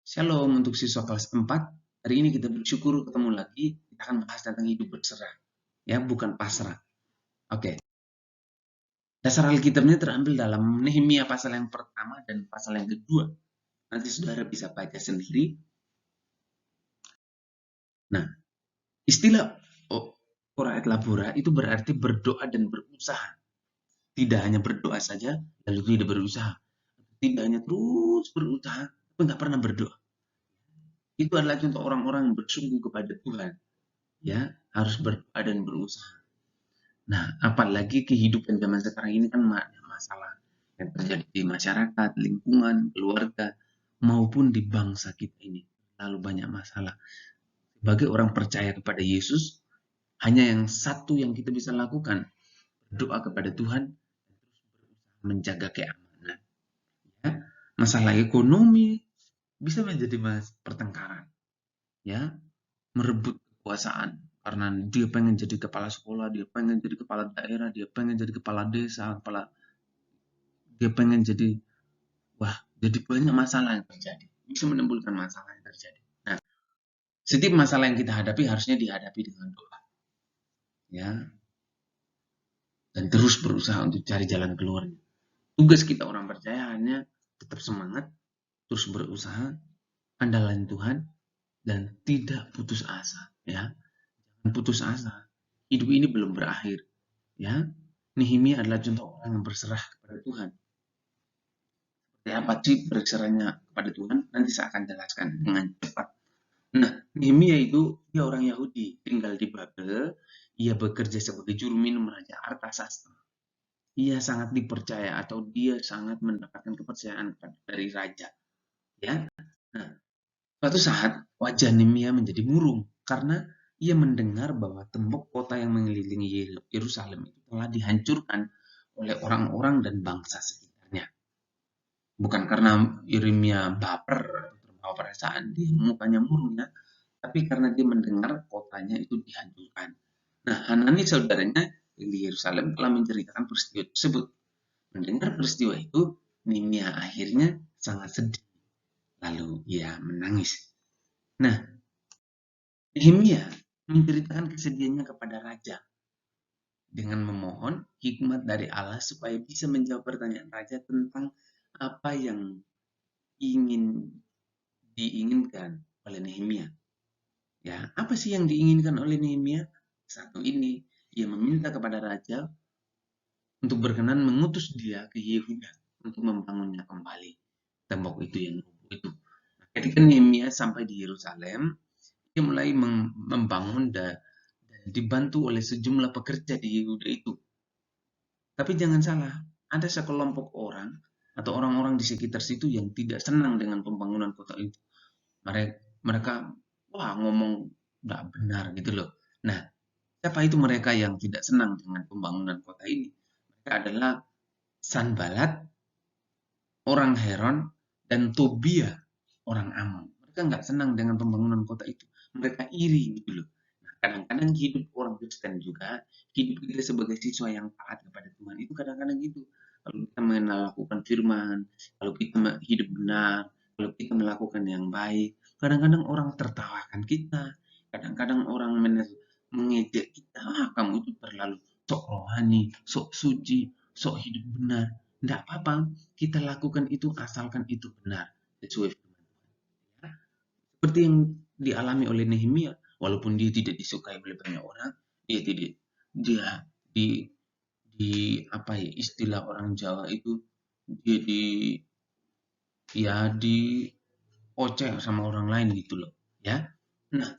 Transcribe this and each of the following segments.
Shalom untuk siswa kelas 4. Hari ini kita bersyukur ketemu lagi. Kita akan bahas tentang hidup berserah. Ya, bukan pasrah. Oke. Dasar Alkitabnya terambil dalam Nehemia pasal yang pertama dan pasal yang kedua. Nanti saudara bisa baca sendiri. Nah, istilah ora et labora itu berarti berdoa dan berusaha. Tidak hanya berdoa saja, lalu tidak berusaha. Tidak hanya terus berusaha, tapi nggak pernah berdoa. Itu adalah contoh orang-orang yang bersungguh kepada Tuhan. Ya, harus berdoa dan berusaha. Nah, apalagi kehidupan zaman sekarang ini kan banyak masalah yang terjadi di masyarakat, lingkungan, keluarga, maupun di bangsa kita ini. Lalu banyak masalah. Sebagai orang percaya kepada Yesus, hanya yang satu yang kita bisa lakukan, berdoa kepada Tuhan, menjaga keamanan. Ya. Masalah ekonomi bisa menjadi pertengkaran. Ya, merebut kekuasaan karena dia pengen jadi kepala sekolah, dia pengen jadi kepala daerah, dia pengen jadi kepala desa, dia pengen jadi jadi banyak masalah yang terjadi, bisa menimbulkan masalah yang terjadi. Nah, setiap masalah yang kita hadapi harusnya dihadapi dengan doa, ya, dan terus berusaha untuk cari jalan keluarnya. Tugas kita orang percaya hanya tetap semangat, terus berusaha, andalkan Tuhan, dan tidak putus asa, ya. Jangan putus asa. Hidup ini belum berakhir, ya. Nehemia adalah contoh orang yang berserah kepada Tuhan. Ya, apa sih berserahnya kepada Tuhan? Nanti saya akan jelaskan dengan cepat. Nah, Nehemia itu dia orang Yahudi, tinggal di Babel. Ia bekerja sebagai juru minum Raja Artasasta. Ia sangat dipercaya atau dia sangat mendapatkan kepercayaan dari raja. Ya, nah, suatu saat wajah Nehemia menjadi murung karena ia mendengar bahwa tembok kota yang mengelilingi Yerusalem itu telah dihancurkan oleh orang-orang dan bangsa sekitarnya. Bukan karena Yeremia baper atau terbawa perasaan, dia mukanya murung ya, tapi karena dia mendengar kotanya itu dihancurkan. Nah, Hanani saudaranya yang di Yerusalem telah menceritakan peristiwa tersebut. Mendengar peristiwa itu, Nehemia akhirnya sangat sedih. Lalu ia menangis. Nah, Nehemia menceritakan kesedihannya kepada raja dengan memohon hikmat dari Allah supaya bisa menjawab pertanyaan raja tentang apa yang ingin diinginkan oleh Nehemia. Ya, apa sih yang diinginkan oleh Nehemia? Satu ini, ia meminta kepada raja untuk berkenan mengutus dia ke Yehuda untuk membangunnya kembali tembok itu yang rubuh itu. Nah, ketika Nehemia sampai di Yerusalem, dia mulai membangun dan dibantu oleh sejumlah pekerja di Yehuda itu. Tapi jangan salah, ada sekelompok orang atau orang-orang di sekitar situ yang tidak senang dengan pembangunan kota itu. Mereka wah ngomong nggak benar gitu loh. Nah, siapa itu mereka yang tidak senang dengan pembangunan kota ini? Mereka adalah Sanbalat, orang Heron, dan Tobia, orang Amon. Mereka nggak senang dengan pembangunan kota itu. Mereka iri gitu loh. Nah, kadang-kadang hidup orang Kristen juga, hidup kita sebagai siswa yang taat kepada Tuhan itu kadang-kadang gitu. Kalau kita melakukan firman, kalau kita hidup benar, kalau kita melakukan yang baik, kadang-kadang orang tertawakan kita, kadang-kadang orang mengejek kita, kamu itu terlalu sok rohani, sok suci, sok hidup benar. Tidak apa-apa, kita lakukan itu asalkan itu benar sesuai firman Tuhan. Seperti yang dialami oleh Nehemia, walaupun dia tidak disukai oleh banyak orang, dia tidak dia di apa ya istilah orang Jawa itu dia di oceh sama orang lain gitu loh, ya. Nah,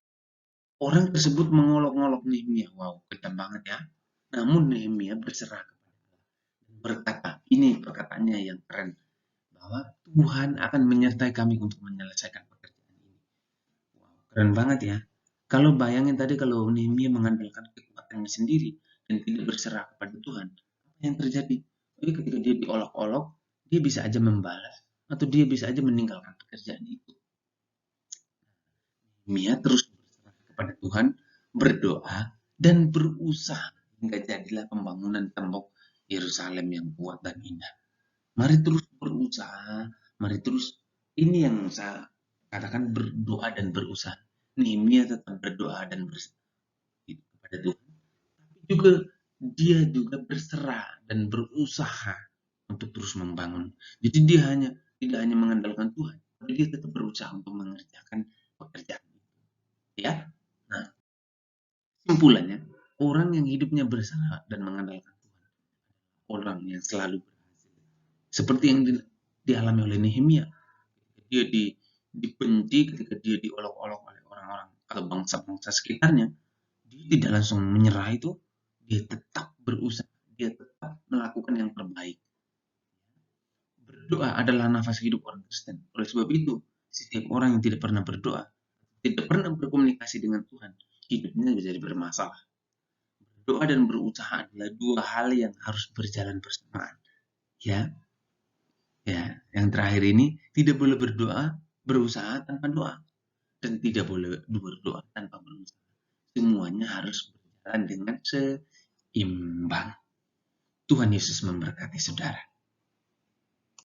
orang tersebut mengolok-olok Nehemia. Wow, kejam banget ya. Namun Nehemia berserah kepada Allah dan berkata, ini perkataannya yang keren, bahwa Tuhan akan menyertai kami untuk menyelesaikan pekerjaan ini. Wow, keren banget ya. Kalau bayangin tadi kalau Nehemia mengandalkan kekuatannya sendiri dan tidak berserah kepada Tuhan, apa yang terjadi? Jadi ketika dia diolok-olok, dia bisa aja membalas atau dia bisa aja meninggalkan pekerjaan itu. Nehemia terus berserah kepada Tuhan, berdoa dan berusaha hingga jadilah pembangunan tembok Yerusalem yang kuat dan indah. Mari terus berusaha, mari terus ini yang saya Katakan berdoa dan berusaha. Nehemia tetap berdoa dan berusaha kepada Tuhan. Tapi juga dia juga berserah dan berusaha untuk terus membangun. Jadi dia tidak hanya mengandalkan Tuhan, tapi dia tetap berusaha untuk mengerjakan pekerjaan. Ya. Nah, simpulannya, orang yang hidupnya berserah dan mengandalkan Tuhan, orang yang selalu berhasil. Seperti yang dialami oleh Nehemia. Dia dibenci, ketika dia diolok-olok oleh orang-orang atau bangsa-bangsa sekitarnya, dia tidak langsung menyerah itu, dia tetap berusaha, dia tetap melakukan yang terbaik. Berdoa adalah nafas hidup orang Kristen. Oleh sebab itu, setiap orang yang tidak pernah berdoa, tidak pernah berkomunikasi dengan Tuhan, hidupnya menjadi bermasalah. Berdoa dan berusaha adalah dua hal yang harus berjalan bersamaan. Ya, ya. Yang terakhir ini tidak boleh berusaha tanpa doa, dan tidak boleh berdoa tanpa berusaha. Semuanya harus berjalan dengan seimbang. Tuhan Yesus memberkati saudara.